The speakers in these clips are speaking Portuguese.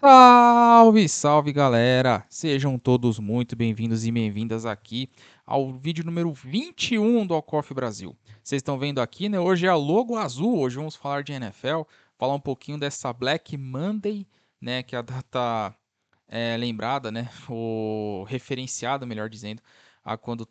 Salve, salve galera! Sejam todos muito bem-vindos e bem-vindas aqui ao vídeo número 21 do Alcoff Brasil. Vocês estão vendo aqui, né? Hoje é a logo azul, hoje vamos falar de NFL, falar um pouquinho dessa Black Monday, né? Que é a data lembrada, né? O referenciado, melhor dizendo, a quando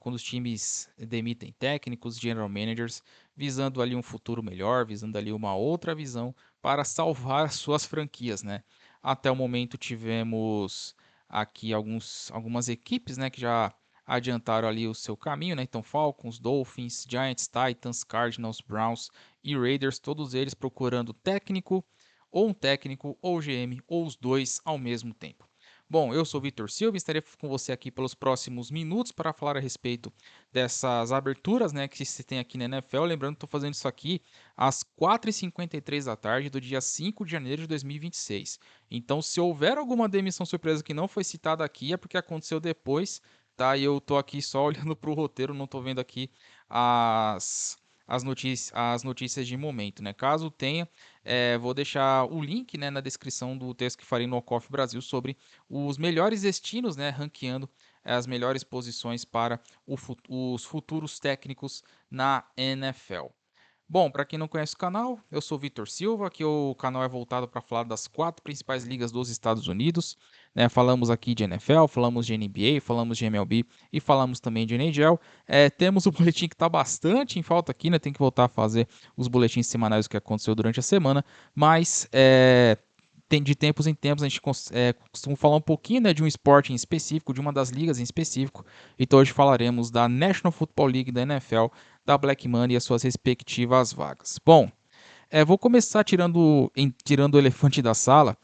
os times demitem técnicos, general managers, visando ali um futuro melhor, visando ali uma outra visão para salvar as suas franquias, né? Até o momento tivemos aqui algumas equipes, né, que já adiantaram ali o seu caminho, né? Então Falcons, Dolphins, Giants, Titans, Cardinals, Browns e Raiders, todos eles procurando técnico, ou um técnico, ou GM, ou os dois ao mesmo tempo. Bom, eu sou Vitor Silva e estarei com você aqui pelos próximos minutos para falar a respeito dessas aberturas, né, que se tem aqui na NFL. Lembrando que estou fazendo isso aqui às 4h53 da tarde do dia 5 de janeiro de 2026. Então, se houver alguma demissão surpresa que não foi citada aqui, é porque aconteceu depois, tá? E eu tô aqui só olhando para o roteiro, não tô vendo aqui as notícias de momento, né? Caso tenha, vou deixar o link, né, na descrição do texto que farei no Alcoff Brasil sobre os melhores destinos, né, ranqueando as melhores posições para os futuros técnicos na NFL. Bom, para quem não conhece o canal, eu sou Vitor Silva, aqui o canal é voltado para falar das 4 principais ligas dos Estados Unidos, né? Falamos aqui de NFL, falamos de NBA, falamos de MLB e falamos também de NHL. Temos o boletim que está bastante em falta aqui, né? Tem que voltar a fazer os boletins semanais do que aconteceu durante a semana, mas de tempos em tempos a gente costuma falar um pouquinho, né, de um esporte em específico, de uma das ligas em específico. Então hoje falaremos da National Football League da NFL, da Black Money e as suas respectivas vagas. Bom, vou começar tirando o elefante da sala,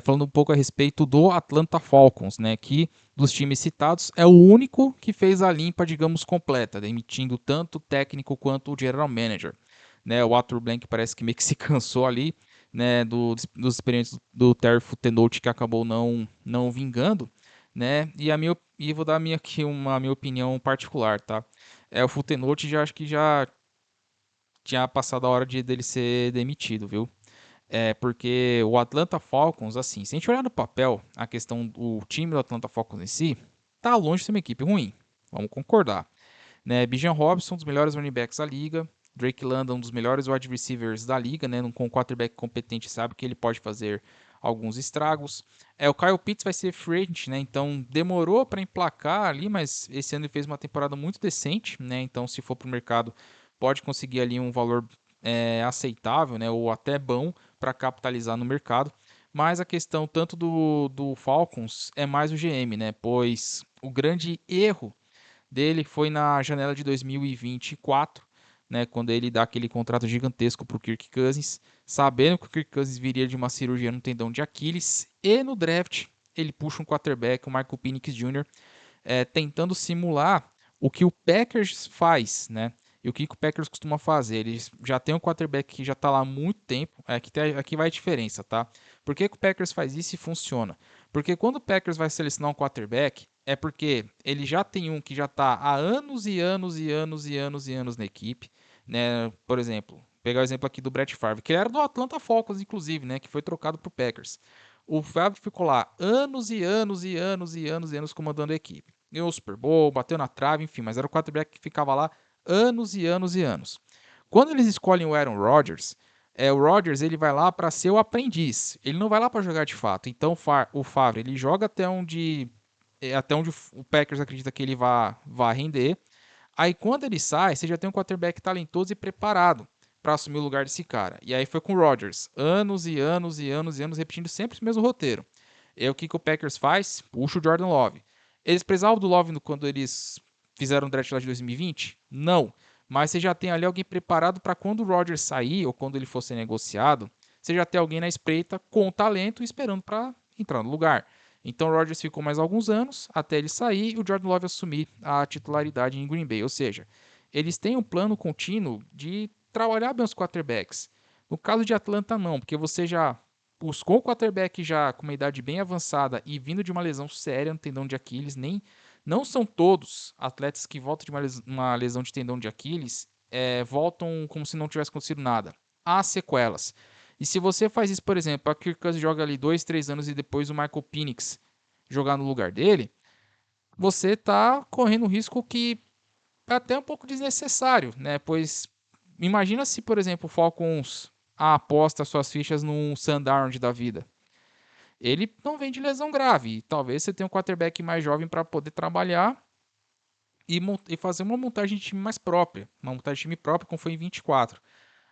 falando um pouco a respeito do Atlanta Falcons, né, que dos times citados é o único que fez a limpa, digamos, completa, demitindo tanto o técnico quanto o general manager. Né, o Arthur Blank parece que meio que se cansou ali, né, dos experimentos do Terry Futenote, que acabou não vingando, né, e vou dar aqui uma minha opinião particular, tá? O Futenote já acho que já tinha passado a hora dele ser demitido, viu? Porque o Atlanta Falcons, assim, se a gente olhar no papel, a questão do time do Atlanta Falcons em si, tá longe de ser uma equipe ruim. Vamos concordar. Né? Bijan Robinson, um dos melhores running backs da liga. Drake London, um dos melhores wide receivers da liga, né? Com um quarterback competente, sabe que ele pode fazer alguns estragos. O Kyle Pitts vai ser free agent, né? Então demorou para emplacar ali, mas esse ano ele fez uma temporada muito decente, né? Então se for para o mercado, pode conseguir ali um valor aceitável, né? Ou até bom para capitalizar no mercado. Mas a questão tanto do Falcons é mais o GM, né? Pois o grande erro dele foi na janela de 2024, né, quando ele dá aquele contrato gigantesco para o Kirk Cousins, sabendo que o Kirk Cousins viria de uma cirurgia no tendão de Aquiles, e no draft ele puxa um quarterback, o Michael Penix Jr., tentando simular o que o Packers faz, né? E o que o Packers costuma fazer? Eles já tem um quarterback que já está lá há muito tempo. Aqui vai a diferença, tá? Por que o Packers faz isso e funciona? Porque quando o Packers vai selecionar um quarterback, é porque ele já tem um que já está há anos e anos e anos e anos e anos na equipe, né? Por exemplo, pegar o exemplo aqui do Brett Favre, que era do Atlanta Falcons, inclusive, né? Que foi trocado para o Packers. O Favre ficou lá anos e anos e anos e anos e anos comandando a equipe. Ganhou o Super Bowl, bateu na trave, enfim, mas era o quarterback que ficava lá anos e anos e anos. Quando eles escolhem o Aaron Rodgers, o Rodgers ele vai lá para ser o aprendiz. Ele não vai lá para jogar de fato. Então o Favre ele joga até onde o Packers acredita que ele vá render. Aí quando ele sai, você já tem um quarterback talentoso e preparado para assumir o lugar desse cara. E aí foi com o Rodgers, anos e anos e anos e anos repetindo sempre o mesmo roteiro. E aí o que o Packers faz? Puxa o Jordan Love. Eles precisavam do Love quando eles fizeram o draft lá de 2020? Não. Mas você já tem ali alguém preparado para quando o Rodgers sair ou quando ele for ser negociado, você já tem alguém na espreita com talento esperando para entrar no lugar. Então o Rodgers ficou mais alguns anos até ele sair e o Jordan Love assumir a titularidade em Green Bay. Ou seja, eles têm um plano contínuo de trabalhar bem os quarterbacks. No caso de Atlanta, não, porque você já buscou o quarterback já com uma idade bem avançada e vindo de uma lesão séria no tendão de Aquiles. Não são todos atletas que voltam de uma lesão de tendão de Aquiles voltam como se não tivesse acontecido nada. Há sequelas. E se você faz isso, por exemplo, a Kirk Cousins joga ali 2, 3 anos e depois o Michael Penix jogar no lugar dele, você tá correndo um risco que é até um pouco desnecessário, né? Pois imagina se, por exemplo, o Falcons aposta suas fichas num Sandarnold da vida. Ele não vem de lesão grave. E talvez você tenha um quarterback mais jovem para poder trabalhar e fazer uma montagem de time mais própria. Uma montagem de time própria, como foi em 24.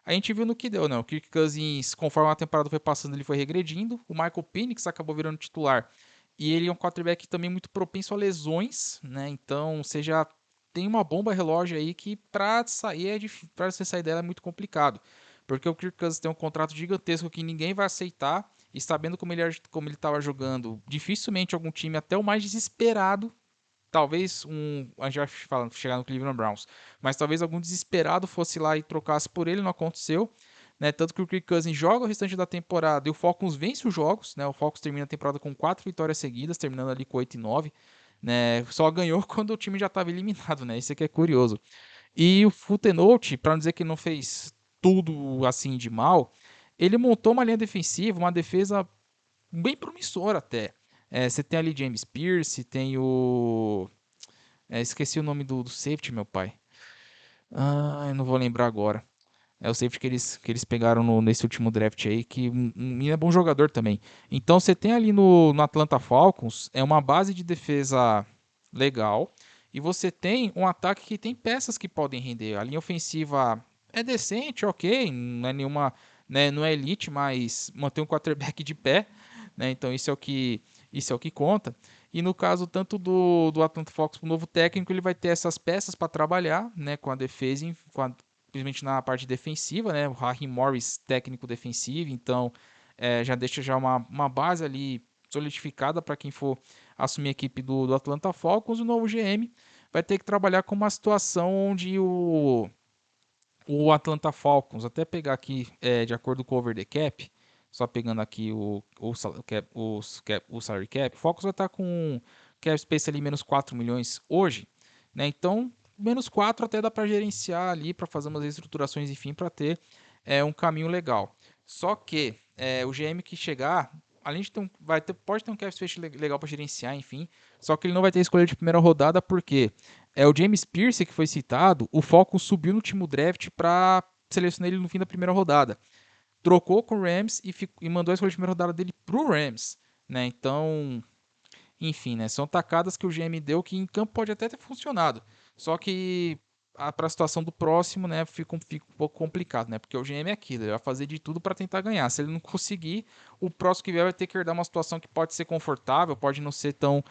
A gente viu no que deu, né? O Kirk Cousins, conforme a temporada foi passando, ele foi regredindo. O Michael Penix acabou virando titular. E ele é um quarterback também muito propenso a lesões, né? Então você já tem uma bomba relógio aí que para sair para você sair dela é muito complicado. Porque o Kirk Cousins tem um contrato gigantesco que ninguém vai aceitar. E sabendo como ele estava jogando, dificilmente algum time, até o mais desesperado, talvez a gente vai chegar no Cleveland Browns, mas talvez algum desesperado fosse lá e trocasse por ele, não aconteceu, né? Tanto que o Kirk Cousins joga o restante da temporada e o Falcons vence os jogos, né? O Falcons termina a temporada com 4 vitórias seguidas, terminando ali com 8-9, né? Só ganhou quando o time já estava eliminado, né? Isso aqui é curioso. E o Futenote, para não dizer que não fez tudo assim de mal, ele montou uma linha defensiva, uma defesa bem promissora até. Você tem ali James Pierce, tem o esqueci o nome do safety, meu pai. Eu não vou lembrar agora. É o safety que eles pegaram nesse último draft aí, que é bom jogador também. Então você tem ali no Atlanta Falcons, é uma base de defesa legal, e você tem um ataque que tem peças que podem render. A linha ofensiva é decente, ok, não é nenhuma, né, não é elite, mas mantém um quarterback de pé, né? Então isso é o que conta. E no caso tanto do Atlanta Falcons, o novo técnico, ele vai ter essas peças para trabalhar, né, com a defesa, principalmente na parte defensiva, né? O Raheem Morris, técnico defensivo, então já deixa já uma base ali solidificada para quem for assumir a equipe do Atlanta Falcons. O novo GM vai ter que trabalhar com uma situação onde o Atlanta Falcons, até pegar aqui de acordo com o over the cap, só pegando aqui o salary cap, o Falcons vai estar com cap space ali menos 4 milhões hoje, né? Então, menos 4 até dá para gerenciar ali, para fazer umas reestruturações, enfim, para ter um caminho legal. Só que o GM que chegar, além de ter pode ter um cap space legal para gerenciar, enfim, só que ele não vai ter escolha de primeira rodada, porque o James Pierce que foi citado, o Falcons subiu no último draft para selecionar ele no fim da primeira rodada. Trocou com o Rams e mandou a escolha de primeira rodada dele pro Rams, né? Então, enfim, né? São tacadas que o GM deu que em campo pode até ter funcionado. Só que para a situação do próximo, né, fica um pouco complicado, né? Porque o GM é aquilo, ele vai fazer de tudo para tentar ganhar. Se ele não conseguir, o próximo que vier vai ter que herdar uma situação que pode ser confortável, pode não ser tão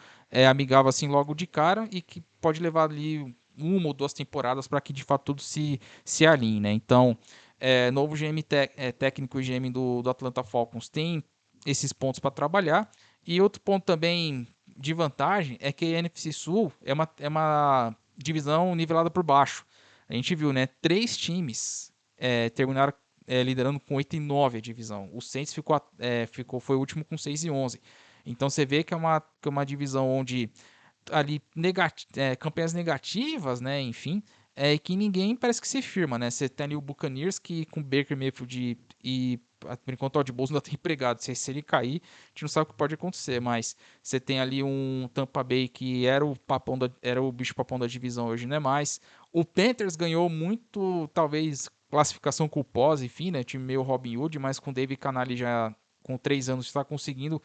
amigável assim logo de cara e que pode levar ali uma ou duas temporadas para que de fato tudo se alinhe, né? Então, novo GM técnico e GM do Atlanta Falcons tem esses pontos para trabalhar. E outro ponto também de vantagem é que a NFC Sul é uma divisão nivelada por baixo. A gente viu, né? 3 times terminaram liderando com 8-9 a divisão. O Saints foi o último com 6-11. Então você vê que é uma divisão onde ali campanhas negativas, né? Enfim, que ninguém parece que se firma, né? Você tem ali o Buccaneers que com Baker Mayfield e por enquanto o Todd Bowles ainda tá empregado. Se ele cair, a gente não sabe o que pode acontecer, mas você tem ali um Tampa Bay que era o bicho papão da divisão, hoje não é mais. O Panthers ganhou muito, talvez classificação culposa, enfim, né? Time meio Robin Hood, mas com o David Canale já com 3 anos está conseguindo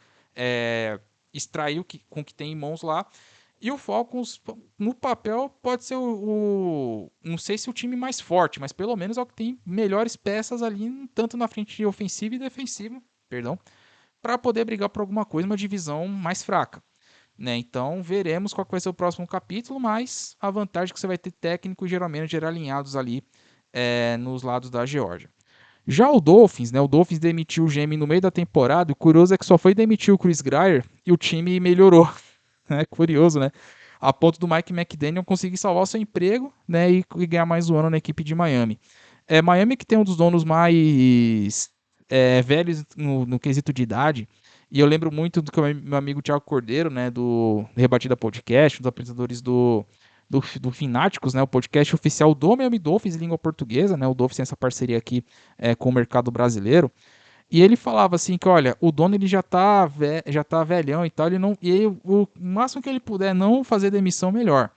extrair com o que tem em mãos lá. E o Falcons, no papel, pode ser não sei se o time mais forte, mas pelo menos é o que tem melhores peças ali, tanto na frente ofensiva e defensiva, perdão, para poder brigar por alguma coisa, uma divisão mais fraca. Né? Então veremos qual vai ser o próximo capítulo, mas a vantagem é que você vai ter técnicos geralmente alinhados ali nos lados da Geórgia. Já o Dolphins, né? O Dolphins demitiu o GM no meio da temporada. O curioso é que só foi demitir o Chris Grier e o time melhorou. É curioso, né? A ponto do Mike McDaniel conseguir salvar o seu emprego, né, e ganhar mais um ano na equipe de Miami. Miami que tem um dos donos mais velhos no quesito de idade, e eu lembro muito do que o meu amigo Thiago Cordeiro, né, do Rebatida Podcast, um dos apresentadores do Fináticos, né, o podcast oficial do Miami Dolphins em língua portuguesa, né, o Dolphins tem essa parceria aqui com o mercado brasileiro, E ele falava assim que, olha, o dono ele já tá velhão e tal, ele não, e aí, o máximo que ele puder não fazer demissão, melhor.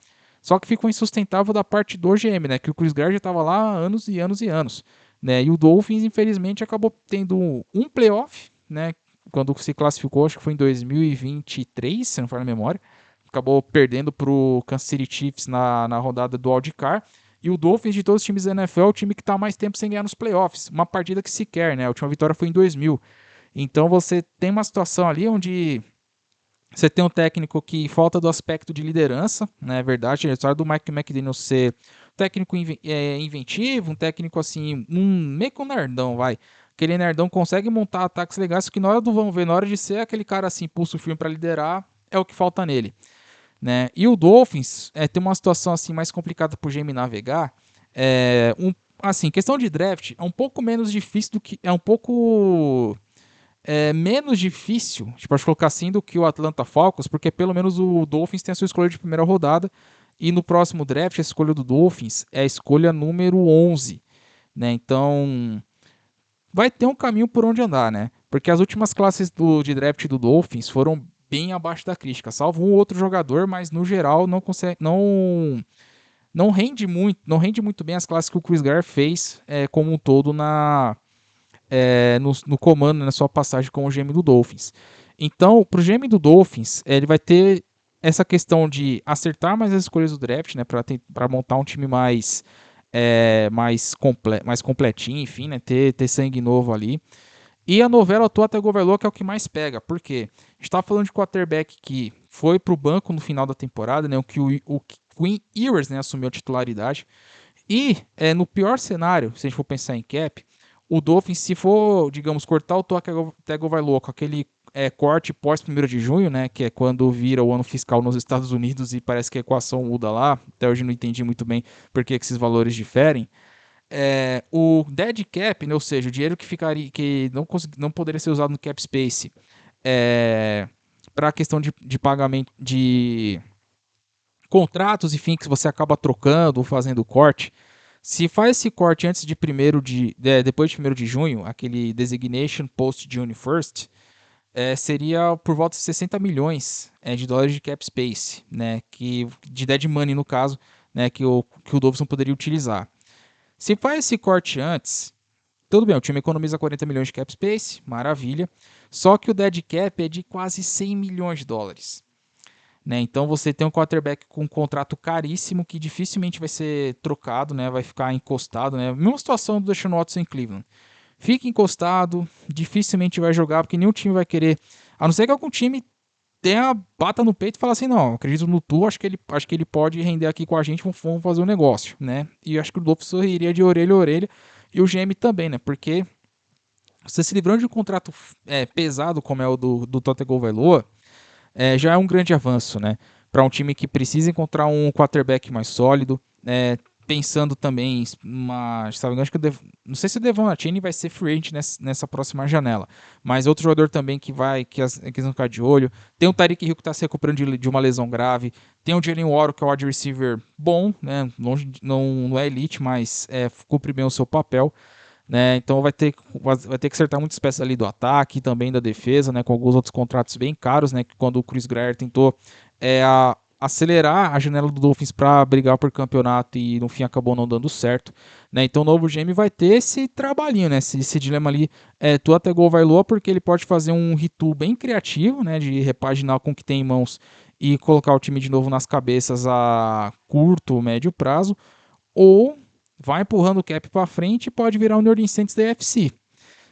Só que ficou insustentável da parte do GM, né? Que o Chris Greer já estava lá há anos e anos e anos, né? E o Dolphins, infelizmente, acabou tendo um playoff, né? Quando se classificou, acho que foi em 2023, se não for na memória. Acabou perdendo para o Kansas City Chiefs na rodada do wildcard. E o Dolphins, de todos os times da NFL, é o time que está mais tempo sem ganhar nos playoffs. Uma partida que sequer, né? A última vitória foi em 2000. Então você tem uma situação ali onde você tem um técnico que falta do aspecto de liderança, né? É verdade, a história do Mike McDaniel ser técnico inventivo, um técnico assim, meio que um nerdão, vai. Aquele nerdão consegue montar ataques legais, só que na hora do vamos ver, na hora de ser aquele cara assim, pulso firme para liderar, é o que falta nele, né? E o Dolphins tem uma situação assim mais complicada para o GM navegar. Assim, questão de draft é um pouco menos difícil do que um pouco menos difícil, a gente pode colocar assim, do que o Atlanta Falcons, porque pelo menos o Dolphins tem a sua escolha de primeira rodada, e no próximo draft a escolha do Dolphins é a escolha número 11, né? Então vai ter um caminho por onde andar, né? Porque as últimas classes de draft do Dolphins foram bem abaixo da crítica, salvo um outro jogador, mas no geral não consegue, não rende muito bem as classes que o Chris Greer fez como um todo no comando, na sua passagem com o GM do Dolphins. Então, para o GM do Dolphins, ele vai ter essa questão de acertar mais as escolhas do draft, né, para montar um time mais completinho, enfim, né, ter sangue novo ali. E a novela Tua Tagovailoa, que é o que mais pega, porque a gente está falando de quarterback que foi para o banco no final da temporada, né, o Quinn Ewers, né, assumiu a titularidade. E no pior cenário, se a gente for pensar em cap, o Dolphins, se for, digamos, cortar o Tua Tagovailoa com aquele corte pós 1º de junho, né, que é quando vira o ano fiscal nos Estados Unidos e parece que a equação muda lá, até hoje não entendi muito bem por que esses valores diferem, o dead cap, né, ou seja, o dinheiro que ficaria, que não poderia ser usado no cap space, para a questão de pagamento de contratos, enfim, que você acaba trocando ou fazendo corte. Se faz esse corte antes de depois de 1º de junho, aquele designation post June 1st, seria por volta de 60 milhões de dólares de cap space, né, de dead money no caso, né, que o Dolphins poderia utilizar. Se faz esse corte antes, tudo bem, o time economiza 40 milhões de cap space, maravilha, só que o dead cap é de quase 100 milhões de dólares. Né? Então você tem um quarterback com um contrato caríssimo que dificilmente vai ser trocado, né? Vai ficar encostado, né? Mesma situação do Deshaun Watson em Cleveland. Fica encostado, dificilmente vai jogar, porque nenhum time vai querer. A não ser que algum time tenha bata no peito e fala assim, não, acredito no Tu, acho que ele pode render aqui com a gente, vamos fazer um negócio, né? E acho que o Dolphins sorriria de orelha a orelha, e o GM também, né? Porque você se livrando de um contrato pesado como é o do Tua Tagovailoa, já é um grande avanço, né? Para um time que precisa encontrar um quarterback mais sólido, pensando também sabe, acho que não sei se o Devon Achane vai ser free agent nessa próxima janela, mas outro jogador também que eles vão ficar de olho. Tem o Tyreek Hill que está se recuperando de uma lesão grave. Tem o Jalen Waddle, que é o wide receiver bom, né? Longe, não é elite, mas cumpre bem o seu papel. Né? Então vai ter que acertar muitas peças ali do ataque e também da defesa, né? Com alguns outros contratos bem caros, né? Que quando o Chris Greer tentou acelerar a janela do Dolphins para brigar por campeonato e no fim acabou não dando certo, né? Então o novo GM vai ter esse trabalhinho, né? Esse dilema ali, tu até gol vai loa, porque ele pode fazer um retool bem criativo, né? De repaginar com o que tem em mãos e colocar o time de novo nas cabeças a curto, médio prazo, ou vai empurrando o cap para frente e pode virar o New Orleans Saints da AFC,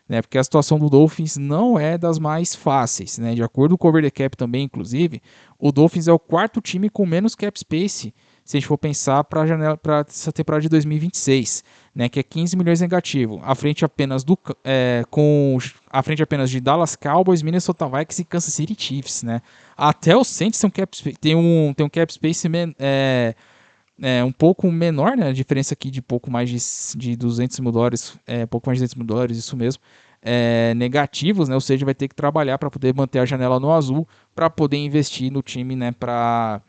né? Porque a situação do Dolphins não é das mais fáceis, né? De acordo com o Over the Cap também, inclusive, o Dolphins é o quarto time com menos cap space, se a gente for pensar para essa temporada de 2026, né? Que é 15 milhões negativo, à frente apenas de Dallas Cowboys, Minnesota Vikings e Kansas City Chiefs, né? Até o Saints tem um cap space um pouco menor, né? A diferença aqui de pouco mais de 200 mil dólares, pouco mais de 200 mil dólares, isso mesmo, negativos, né? Ou seja, vai ter que trabalhar para poder manter a janela no azul, para poder investir no time, né? Para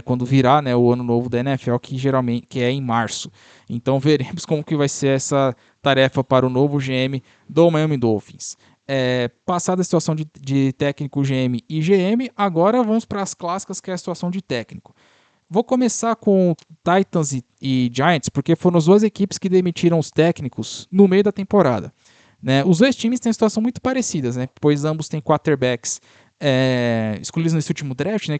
quando virar, né, o ano novo da NFL, que é em março. Então veremos como que vai ser essa tarefa para o novo GM do Miami Dolphins. Passada a situação de técnico GM e GM, agora vamos para as clássicas, que é a situação de técnico. Vou começar com Titans e Giants, porque foram as duas equipes que demitiram os técnicos no meio da temporada. Né? Os dois times têm situação muito parecidas, né? Pois ambos têm quarterbacks escolhidos nesse último draft, né?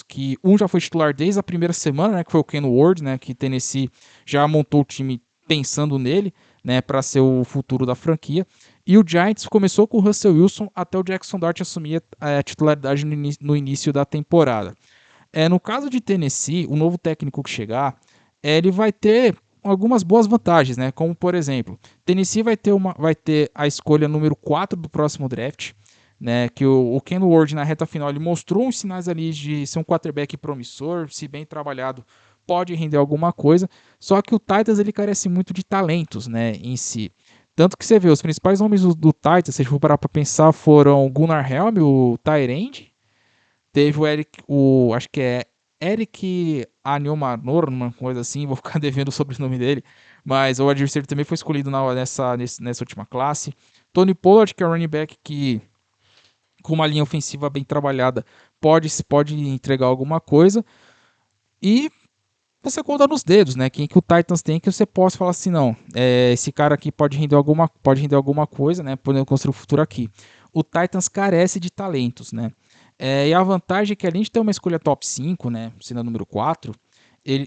Que um já foi titular desde a primeira semana, né? Que foi o Ken Ward, né? Que Tennessee já montou o time pensando nele, né? Para ser o futuro da franquia. E o Giants começou com o Russell Wilson até o Jackson Dart assumir a titularidade no início da temporada. No caso de Tennessee, o novo técnico que chegar, ele vai ter algumas boas vantagens, né? Como, por exemplo, Tennessee vai ter a escolha número 4 do próximo draft, né? Que o Ken Ward, na reta final, ele mostrou uns sinais ali de ser um quarterback promissor, se bem trabalhado, pode render alguma coisa. Só que o Titans, ele carece muito de talentos, né? Em si. Tanto que você vê, os principais nomes do Titans, se a gente for parar para pensar, foram Gunnar Helm, o Tyrande. Teve o Eric, acho que é Eric Anilmanor, uma coisa assim, vou ficar devendo o sobrenome dele, mas o adversário também foi escolhido nessa última classe. Tony Pollard, que é o running back que, com uma linha ofensiva bem trabalhada, pode entregar alguma coisa. E você conta nos dedos, né? Quem que o Titans tem que você possa falar assim, não, esse cara aqui pode render alguma coisa, né? Podendo construir o futuro aqui. O Titans carece de talentos, né? E a vantagem é que além de ter uma escolha top 5, né? Sendo a número 4,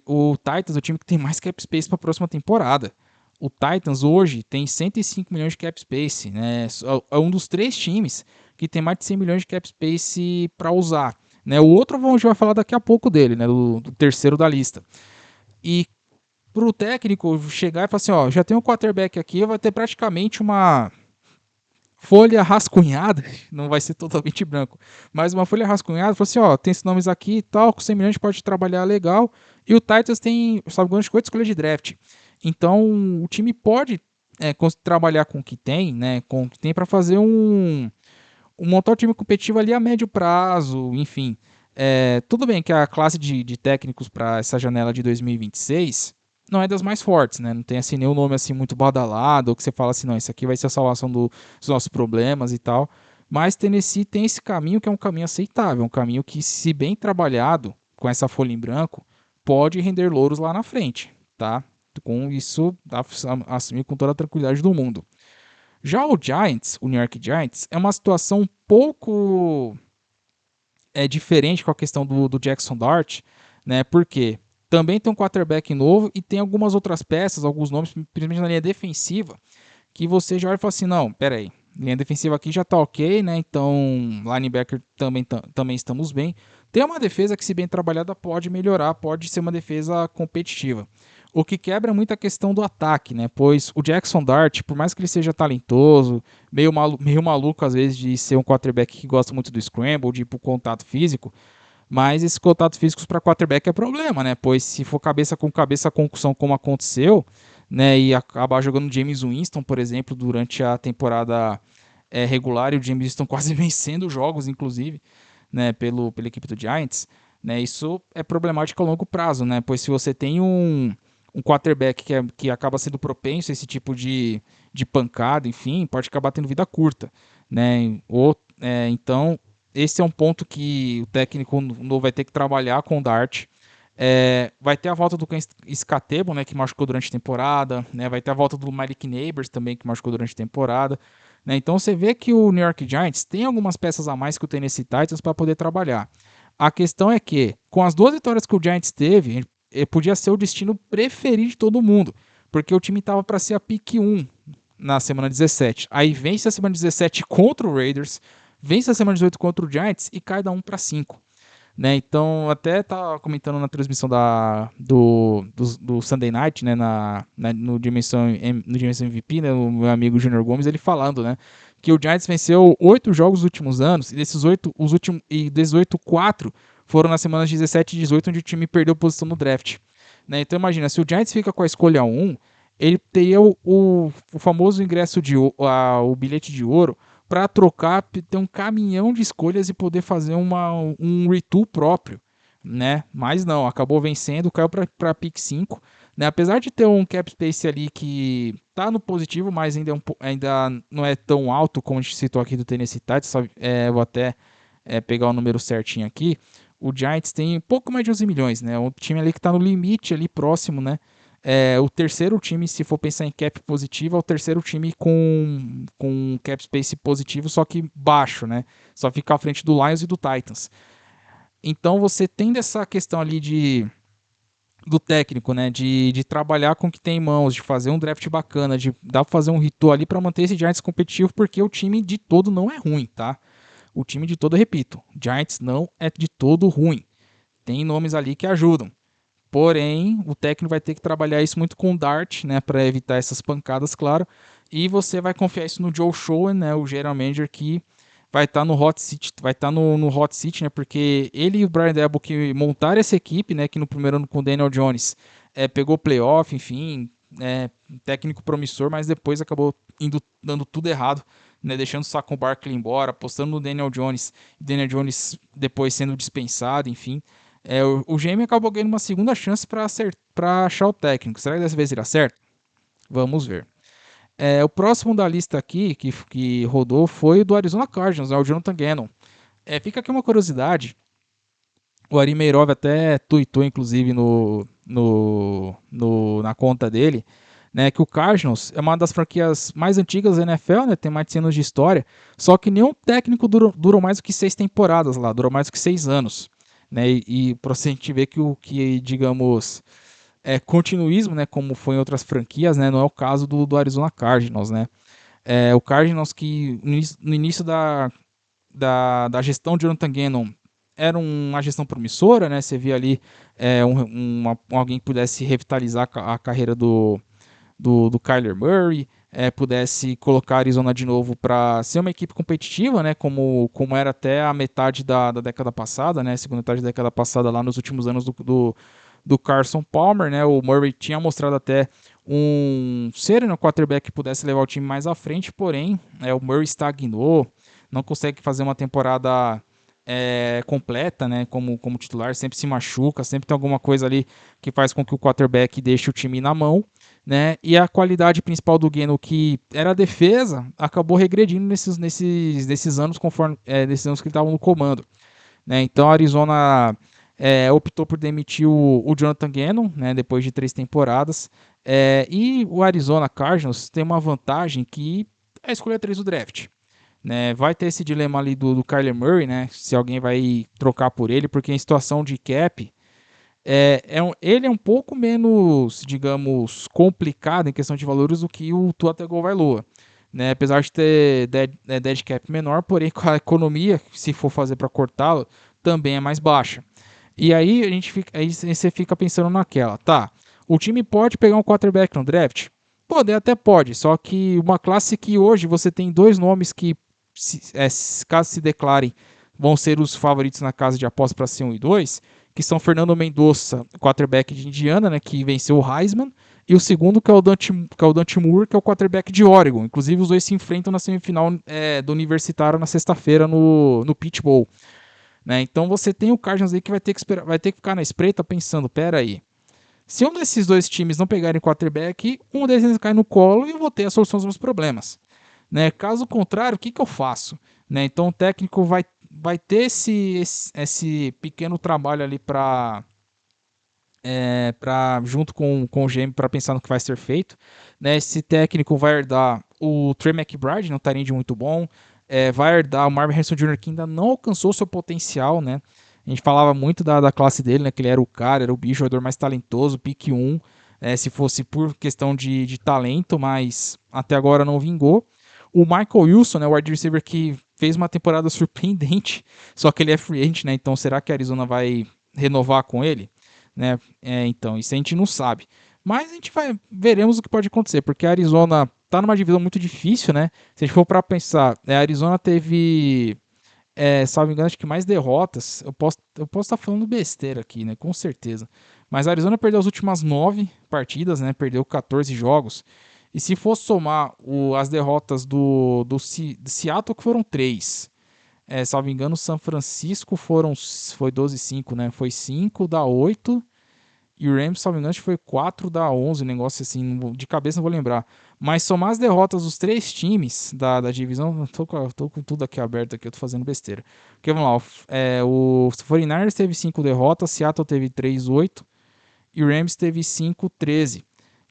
o Titans é o time que tem mais cap space para a próxima temporada. O Titans hoje tem 105 milhões de cap space, né? É um dos 3 times que tem mais de 100 milhões de cap space para usar. Né? O outro a gente vai falar daqui a pouco dele, né? Do terceiro da lista. E pro técnico chegar e falar assim, ó, já tem um quarterback aqui, vai ter praticamente uma folha rascunhada, não vai ser totalmente branco, mas uma folha rascunhada, falar assim, ó, tem esses nomes aqui e tal, com 100 milhões pode trabalhar legal, e o Titans tem, sabe, quantas escolha de draft. Então, o time pode trabalhar com o que tem, né, com o que tem para fazer montar um time competitivo ali a médio prazo, enfim. Tudo bem que a classe de técnicos para essa janela de 2026 não é das mais fortes, né? Não tem assim nenhum nome assim muito badalado, ou que você fala assim, não, isso aqui vai ser a salvação dos nossos problemas e tal. Mas Tennessee tem esse caminho que é um caminho aceitável, um caminho que, se bem trabalhado, com essa folha em branco, pode render louros lá na frente, tá? Com isso, assumir com toda a tranquilidade do mundo. Já o Giants, o New York Giants, é uma situação um pouco diferente com a questão do Jackson Dart, né? Porque também tem um quarterback novo e tem algumas outras peças, alguns nomes, principalmente na linha defensiva, que você já olha e fala assim, não, peraí, linha defensiva aqui já tá ok, né? Então, linebacker também estamos bem. Tem uma defesa que, se bem trabalhada, pode melhorar, pode ser uma defesa competitiva. O que quebra muito a questão do ataque, né? Pois o Jackson Dart, por mais que ele seja talentoso, meio maluco às vezes de ser um quarterback que gosta muito do scramble, de ir pro contato físico, mas esses contatos físicos para quarterback é problema, né? Pois se for cabeça concussão como aconteceu, né, e acabar jogando James Winston, por exemplo, durante a temporada regular, e o James Winston quase vencendo jogos, inclusive, né, pela equipe do Giants, né, isso é problemático a longo prazo, né? Pois se você tem um quarterback que acaba sendo propenso a esse tipo de pancada, enfim, pode acabar tendo vida curta, né? Então, esse é um ponto que o técnico novo vai ter que trabalhar com o Dart. Vai ter a volta do Ken Scatebo, né, que machucou durante a temporada, né? Vai ter a volta do Malik Neighbors também, que machucou durante a temporada. Né? Então você vê que o New York Giants tem algumas peças a mais que o Tennessee Titans para poder trabalhar. A questão é que, com as 2 vitórias que o Giants teve, podia ser o destino preferido de todo mundo, porque o time estava para ser a pick 1 na semana 17. Aí vence a semana 17 contra o Raiders, vence a semana 18 contra o Giants e cai da 1 para 5. Né? Então, até tá comentando na transmissão do Sunday Night, né? No Dimensão MVP, né? O meu amigo Junior Gomes, ele falando, né? Que o Giants venceu 8 jogos nos últimos anos, e desses 8, 4 foram nas semanas 17 e 18, onde o time perdeu posição no draft. Né? Então, imagina, se o Giants fica com a escolha 1, ele teria o famoso ingresso o bilhete de ouro para trocar, ter um caminhão de escolhas e poder fazer um retool próprio. né? Mas não, acabou vencendo, caiu para pick 5, né? Apesar de ter um cap space ali que tá no positivo, mas ainda não é tão alto como a gente citou aqui do Tennessee Titans, vou até pegar o número certinho aqui. O Giants tem um pouco mais de 11 milhões, né? Um time ali que está no limite ali próximo, né? O terceiro time, se for pensar em cap positivo, é o terceiro time com cap space positivo, só que baixo, né? Só fica à frente do Lions e do Titans. Então você tem essa questão ali do técnico, né? De trabalhar com o que tem em mãos, de fazer um draft bacana, de dar pra fazer um ritual ali para manter esse Giants competitivo, porque o time de todo não é ruim, tá? O time de todo, eu repito, Giants não é de todo ruim. Tem nomes ali que ajudam. Porém, o técnico vai ter que trabalhar isso muito com o Dart, né, para evitar essas pancadas, claro. E você vai confiar isso no Joe Schoen, né, o general manager que vai estar no hot seat, no hot seat, né, porque ele e o Brian Daboll que montaram essa equipe, né, que no primeiro ano com o Daniel Jones pegou playoff, enfim, técnico promissor, mas depois acabou dando tudo errado, né, deixando o Saquon Barkley embora, apostando no Daniel Jones depois sendo dispensado, enfim. O GM acabou ganhando uma segunda chance para achar o técnico. Será que dessa vez irá certo? Vamos ver. O próximo da lista aqui, que rodou, foi o do Arizona Cardinals, né, o Jonathan Gannon. Fica aqui uma curiosidade. O Ari Meirov até tweetou, inclusive, na conta dele, né, que o Cardinals é uma das franquias mais antigas da NFL, né, tem mais de 100 anos de história, só que nenhum técnico durou mais do que 6 temporadas lá, durou mais do que 6 anos. Né, e para a gente ver que digamos, continuismo, né, como foi em outras franquias, né, não é o caso do Arizona Cardinals. Né. O Cardinals que no início da gestão de Jonathan Gannon era uma gestão promissora, né? Você via ali alguém que pudesse revitalizar a carreira do Kyler Murray, pudesse colocar a Arizona de novo para ser uma equipe competitiva, né? Como era até a metade da década passada, né? Segunda metade da década passada, lá nos últimos anos do Carson Palmer, né? O Murray tinha mostrado até ser um quarterback que pudesse levar o time mais à frente, porém, o Murray estagnou, não consegue fazer uma temporada completa, né, como titular, sempre se machuca, sempre tem alguma coisa ali que faz com que o quarterback deixe o time na mão, né, e a qualidade principal do Geno, que era a defesa, acabou regredindo nesses anos, nesses anos que ele estava no comando. Né, então a Arizona optou por demitir o Jonathan Gannon, né, depois de 3 temporadas, e o Arizona Cardinals tem uma vantagem que é a escolha 3 do draft. Né, vai ter esse dilema ali do Kyler Murray, né, se alguém vai trocar por ele, porque em situação de cap, ele é um pouco menos, digamos, complicado em questão de valores do que o Tua Tagovailoa. Né, apesar de ter dead cap menor, porém com a economia, se for fazer para cortá-lo, também é mais baixa. E aí aí você fica pensando naquela, tá? O time pode pegar um quarterback no draft? Poder até pode, só que uma classe que hoje você tem dois nomes que caso se declarem, vão ser os favoritos na casa de aposta para ser 1 e 2, que são Fernando Mendonça, quarterback de Indiana, né, que venceu o Heisman, e o segundo que é o Dante Moore, que é o quarterback de Oregon. Inclusive os dois se enfrentam na semifinal do Universitário na sexta-feira no Peach Bowl. Né? Então você tem o Cardinals aí que vai ter que ficar na espreita pensando, pera aí, se um desses dois times não pegarem quarterback, um deles cai no colo e eu vou ter a solução dos meus problemas. Né? Caso contrário, o que eu faço? Né? Então o técnico vai ter esse pequeno trabalho ali junto com o GM para pensar no que vai ser feito. Né? Esse técnico vai herdar o Trey McBride, um tarinde muito bom. Vai herdar o Marvin Harrison Jr., que ainda não alcançou seu potencial. Né? A gente falava muito da classe dele, né? Que ele era o cara, era o bicho, o jogador mais talentoso, pick 1, se fosse por questão de talento, mas até agora não vingou. O Michael Wilson, né, o wide receiver que fez uma temporada surpreendente, só que ele é free agent, né? Então será que a Arizona vai renovar com ele? Né? Então, isso a gente não sabe. Mas veremos o que pode acontecer, porque a Arizona tá numa divisão muito difícil, né? Se a gente for para pensar, a Arizona teve, salvo engano, acho que mais derrotas. Eu posso estar falando besteira aqui, né? Com certeza. Mas a Arizona perdeu as últimas 9 partidas, né? Perdeu 14 jogos. E se for somar as derrotas do Seattle, que foram 3, Salvo engano, São Francisco foi 12-5, né? Foi 5 da 8. E o Rams, salvo engano, acho que foi 4 da 11, um negócio assim, de cabeça não vou lembrar. Mas somar as derrotas dos três times da divisão, tô com tudo aqui aberto aqui, eu tô fazendo besteira. Porque vamos lá, o 49ers teve 5 derrotas, Seattle teve 3-8 e o Rams teve 5-13.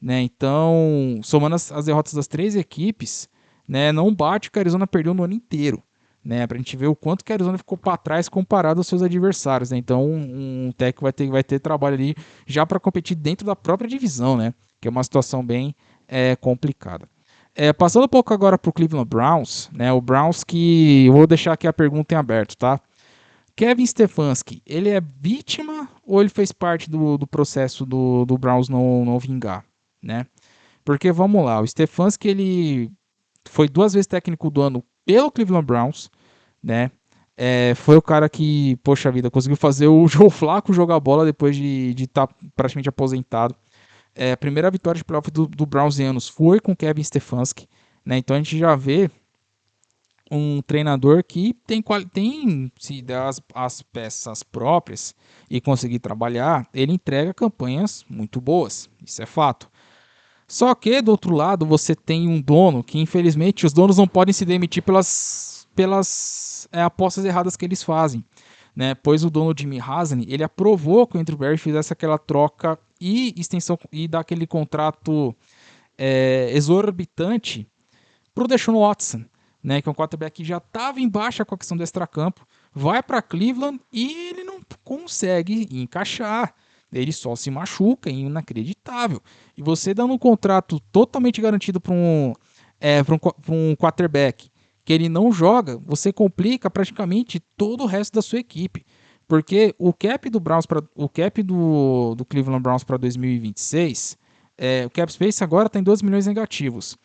Né? Então, somando as derrotas das três equipes, né, não bate o que a Arizona perdeu no ano inteiro. Né, pra gente ver o quanto que a Arizona ficou para trás comparado aos seus adversários, né? Então, um técnico vai ter trabalho ali já para competir dentro da própria divisão, né? Que é uma situação bem complicada. Passando um pouco agora para o Cleveland Browns, né? O Browns que eu vou deixar aqui a pergunta em aberto, tá? Kevin Stefanski, ele é vítima ou ele fez parte do processo do Browns não vingar, né? Porque vamos lá, o Stefanski ele foi 2 vezes técnico do ano pelo Cleveland Browns, né? Foi o cara que, poxa vida, conseguiu fazer o Joe Flacco jogar bola depois de estar praticamente aposentado. A primeira vitória de playoff do Browns em anos foi com Kevin Stefanski, né? Então a gente já vê um treinador que tem se der as peças próprias e conseguir trabalhar, ele entrega campanhas muito boas, isso é fato. Só que, do outro lado, você tem um dono que, infelizmente, os donos não podem se demitir pelas apostas erradas que eles fazem. Né? Pois o dono Jimmy Haslam, ele aprovou que o Andrew Berry fizesse aquela troca e extensão e dar aquele contrato exorbitante para o Deshaun Watson, né? Que é um quarterback que já estava em baixa com a questão do extracampo, vai para Cleveland e ele não consegue encaixar. Ele só se machuca, é inacreditável. E você dando um contrato totalmente garantido para um quarterback que ele não joga, você complica praticamente todo o resto da sua equipe. Porque o cap do Browns o cap do Cleveland Browns para 2026, o cap space agora está em 2 milhões negativos.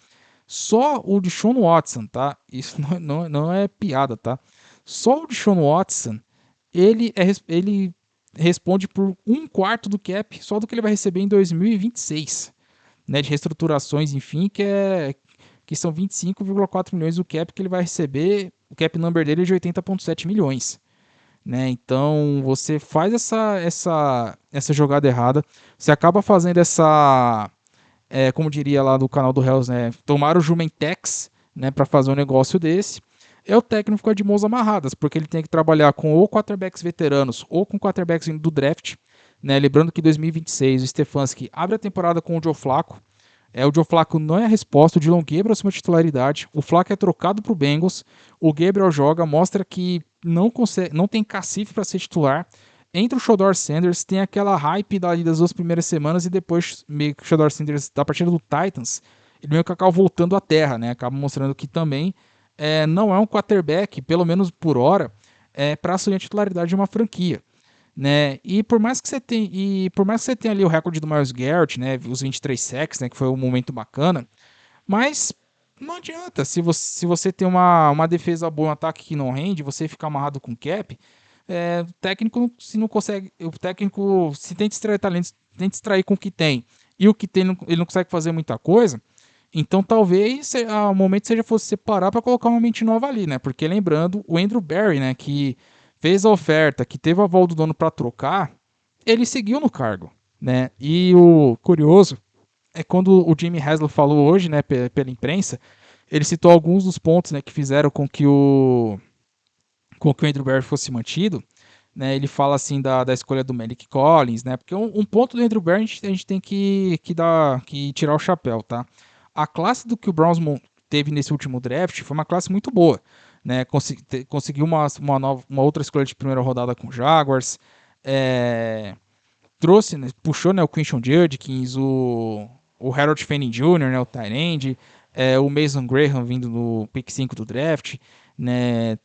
Só o Deshaun Watson, tá? Isso não é piada, tá? Só o Deshaun Watson, ele responde por 1/4 do cap, só do que ele vai receber em 2026, né? De reestruturações, enfim, que são 25,4 milhões do cap que ele vai receber. O cap number dele é de 80,7 milhões. Né? Então você faz essa jogada errada, você acaba fazendo como diria lá do canal do Hells, né, tomar o Jumentex, né, para fazer um negócio desse. O técnico fica de mãos amarradas, porque ele tem que trabalhar com ou quarterbacks veteranos ou com quarterbacks do draft. Né? Lembrando que em 2026 o Stefanski abre a temporada com o Joe Flacco. O Joe Flacco não é a resposta, o Dylan Gabriel assume a titularidade, o Flacco é trocado para o Bengals, o Gabriel joga, mostra que não tem cacife para ser titular. Entre o Shedeur Sanders, tem aquela hype das 2 primeiras semanas e depois meio que o Shedeur Sanders, da partida do Titans, ele meio que acaba voltando à terra, né? Acaba mostrando que também não é um quarterback, pelo menos por hora, para assumir a titularidade de uma franquia. Né? Por mais que você tenha ali o recorde do Myles Garrett, né, os 23 sacks, né, que foi um momento bacana, mas não adianta, se você tem uma defesa boa, um ataque que não rende, você ficar amarrado com cap, o técnico se não consegue, o técnico se tenta extrair talentos, tenta extrair com o que tem, e o que tem ele não consegue fazer muita coisa, então talvez o momento seja fosse separar para colocar uma mente nova ali, né? Porque lembrando, o Andrew Berry, né, que fez a oferta, que teve a aval do dono para trocar, ele seguiu no cargo, né? E o curioso é quando o Jimmy Haslam falou hoje, né, pela imprensa, ele citou alguns dos pontos, né, que fizeram com que o Andrew Berry fosse mantido. Né, ele fala assim da escolha do Malik Collins, né? Porque um ponto do Andrew Berry a gente tem que tirar o chapéu, tá? A classe do que o Browns teve nesse último draft foi uma classe muito boa. Né? Conseguiu uma outra escolha de primeira rodada com o Jaguars. Trouxe, né, puxou, né, o Quinton Judkins, o Harold Fanning Jr., né, o tight end, o Mason Graham vindo no pick 5 do draft, né,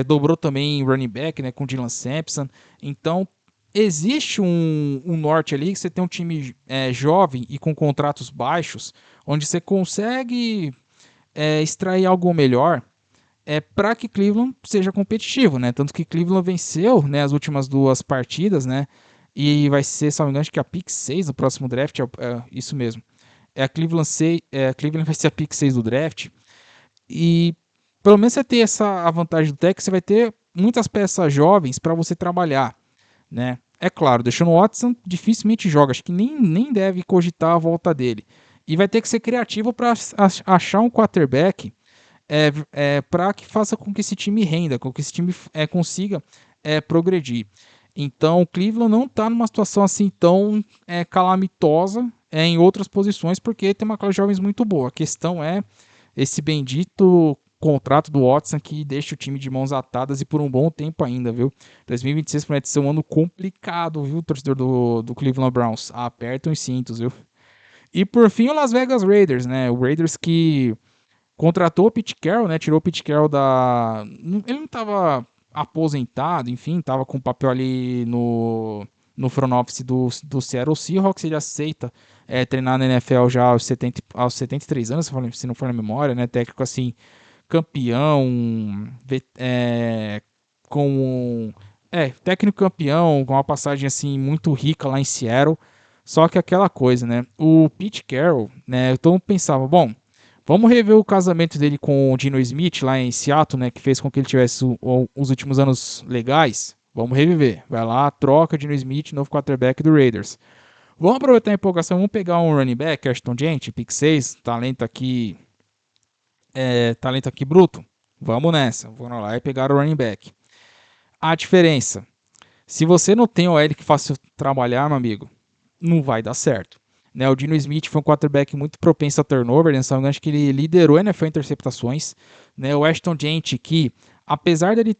dobrou também running back, né, com o Dylan Sampson. Então existe um norte ali que você tem um time jovem e com contratos baixos, onde você consegue extrair algo melhor para que Cleveland seja competitivo, né? Tanto que Cleveland venceu, né, as últimas 2 partidas, né? E vai ser, se não me engano, acho que a pick 6 do próximo draft, isso mesmo. Cleveland vai ser a pick 6 do draft. E pelo menos você tem essa a vantagem do Tech, você vai ter muitas peças jovens para você trabalhar, né? É claro, deixando o Watson dificilmente joga, acho que nem deve cogitar a volta dele. E vai ter que ser criativo para achar um quarterback para que faça com que esse time renda, com que esse time consiga progredir. Então, o Cleveland não está numa situação assim tão calamitosa em outras posições, porque tem uma classe de jovens muito boa. A questão é esse bendito contrato do Watson que deixa o time de mãos atadas e por um bom tempo ainda, viu? 2026 promete ser um ano complicado, viu, torcedor do Cleveland Browns? Apertam os cintos, viu? E por fim, o Las Vegas Raiders, né? O Raiders que contratou o Pete Carroll, né? Tirou o Pete Carroll da... Ele não estava aposentado, enfim, estava com papel ali no front office do Seattle Seahawks. Ele aceita treinar na NFL já aos 73 anos, se não for na memória, né? Técnico assim, campeão, com técnico campeão, com uma passagem assim muito rica lá em Seattle. Só que aquela coisa, né? O Pete Carroll, né? Então pensava, bom, vamos rever o casamento dele com o Dino Smith lá em Seattle, né? Que fez com que ele tivesse os últimos anos legais. Vamos reviver. Vai lá, troca Dino Smith, novo quarterback do Raiders. Vamos aproveitar a empolgação, vamos pegar um running back, Ashton Gente, pick 6, talento aqui bruto. Vamos nessa. Vamos lá e pegar o running back. A diferença, se você não tem o L que faça trabalhar, meu amigo, não vai dar certo. Né, o Dino Smith foi um quarterback muito propenso a turnover, né, acho que ele liderou a NFL em interceptações. Né, o Ashton Gente, que apesar dele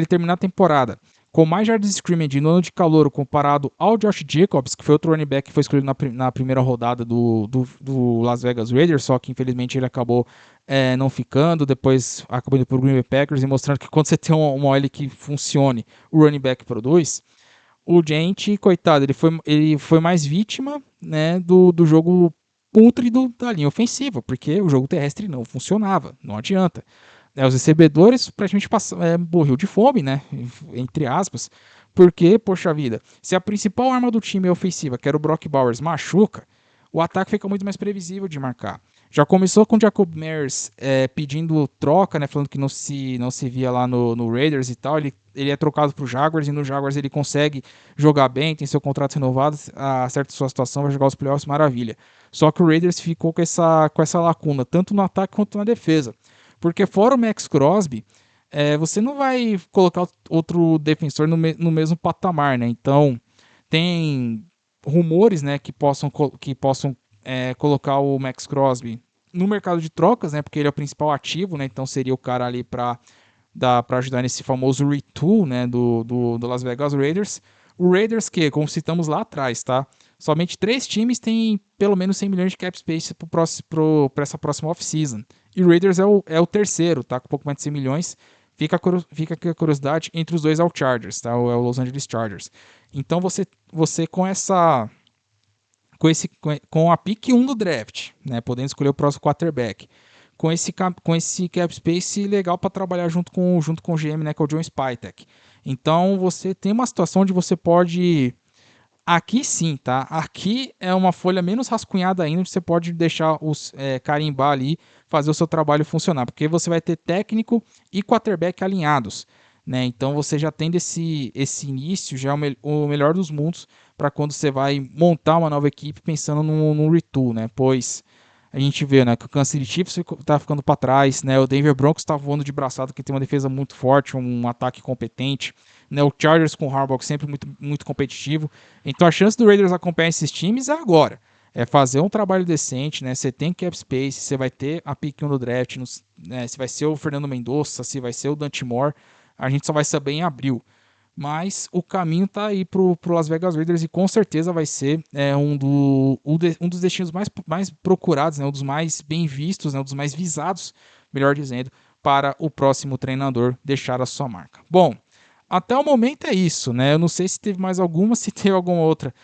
terminar a temporada com mais yards de scrimmage no ano de calor comparado ao Josh Jacobs, que foi outro running back que foi escolhido na primeira rodada do Las Vegas Raiders, só que infelizmente ele acabou não ficando, depois acabou indo para o Green Bay Packers e mostrando que quando você tem uma OL que funcione, o running back produz. O Gente, coitado, ele foi mais vítima, né, do jogo pútrido da linha ofensiva, porque o jogo terrestre não funcionava, não adianta. Os recebedores praticamente morreu de fome, né, entre aspas, porque, poxa vida, se a principal arma do time é ofensiva, que era o Brock Bowers, machuca, o ataque fica muito mais previsível de marcar. Já começou com o Jacob Myers pedindo troca, né, falando que não se via lá no Raiders e tal. Ele é trocado para o Jaguars e no Jaguars ele consegue jogar bem, tem seu contrato renovado, acerta sua situação, vai jogar os playoffs, maravilha. Só que o Raiders ficou com essa lacuna, tanto no ataque quanto na defesa. Porque fora o Max Crosby, você não vai colocar outro defensor no mesmo patamar, né? Então, tem rumores, né, que possam colocar o Max Crosby no mercado de trocas, né, porque ele é o principal ativo, né, então seria o cara ali para ajudar nesse famoso retool, né, do Las Vegas Raiders. O Raiders que, como citamos lá atrás, tá? Somente 3 times têm pelo menos 100 milhões de cap space para essa próxima off-season. E o Raiders é o terceiro, tá? Com um pouco mais de 100 milhões. Fica aqui a curiosidade, entre os dois é o Chargers, tá? É o Los Angeles Chargers. Então você com a pick 1 do draft, né, podendo escolher o próximo quarterback, com esse cap space legal para trabalhar junto com o GM, né, que é o John Spytek. Então você tem uma situação onde você pode, aqui sim, tá? Aqui é uma folha menos rascunhada ainda, onde você pode deixar carimbar ali, fazer o seu trabalho funcionar, porque você vai ter técnico e quarterback alinhados. Né? Então você já tendo esse início, já é o melhor dos mundos para quando você vai montar uma nova equipe pensando no retool, né? Pois a gente vê, né, que o Kansas City Chiefs está ficando para trás, né? O Denver Broncos está voando de braçada, que tem uma defesa muito forte, um ataque competente, né? O Chargers com o Harbaugh sempre muito, muito competitivo. Então a chance do Raiders acompanhar esses times é agora. É fazer um trabalho decente, né? Você tem cap space, você vai ter a pick 1 do draft, né? Se vai ser o Fernando Mendonça, se vai ser o Dante Moore, a gente só vai saber em abril. Mas o caminho está aí pro Las Vegas Raiders e com certeza vai ser um dos destinos mais procurados, né, um dos mais bem vistos, né, um dos mais visados, melhor dizendo, para o próximo treinador deixar a sua marca. Bom, até o momento é isso, né? Eu não sei se teve mais alguma, se teve alguma outra.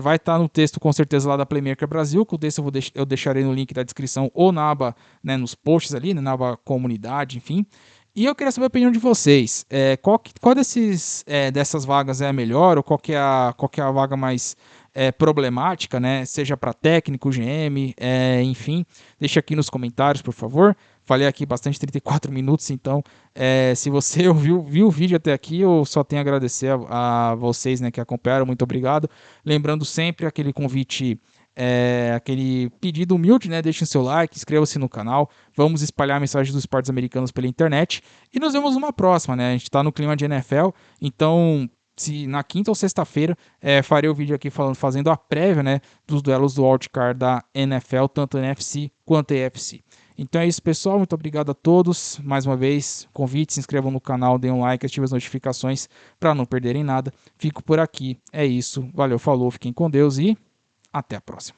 Vai estar no texto com certeza lá da Playmaker Brasil, que o texto eu deixarei no link da descrição ou na aba, né, nos posts ali, né, na aba comunidade, enfim. E eu queria saber a opinião de vocês. Qual dessas vagas é a melhor, ou qual que é a vaga mais problemática, né? Seja para técnico, GM, enfim. Deixa aqui nos comentários, por favor. falei aqui bastante, 34 minutos, então se você viu o vídeo até aqui, eu só tenho a agradecer a vocês, né, que acompanharam, muito obrigado. Lembrando sempre aquele convite, aquele pedido humilde, né? Deixem seu like, inscreva-se no canal, vamos espalhar a mensagem dos esportes americanos pela internet e nos vemos numa próxima, né? A gente tá no clima de NFL, então se na quinta ou sexta-feira farei o vídeo aqui fazendo a prévia, né, dos duelos do wildcard da NFL, tanto NFC quanto AFC. Então é isso, pessoal. Muito obrigado a todos. Mais uma vez, convite, se inscrevam no canal, deem um like, ativem as notificações para não perderem nada. Fico por aqui. É isso. Valeu, falou, fiquem com Deus e até a próxima.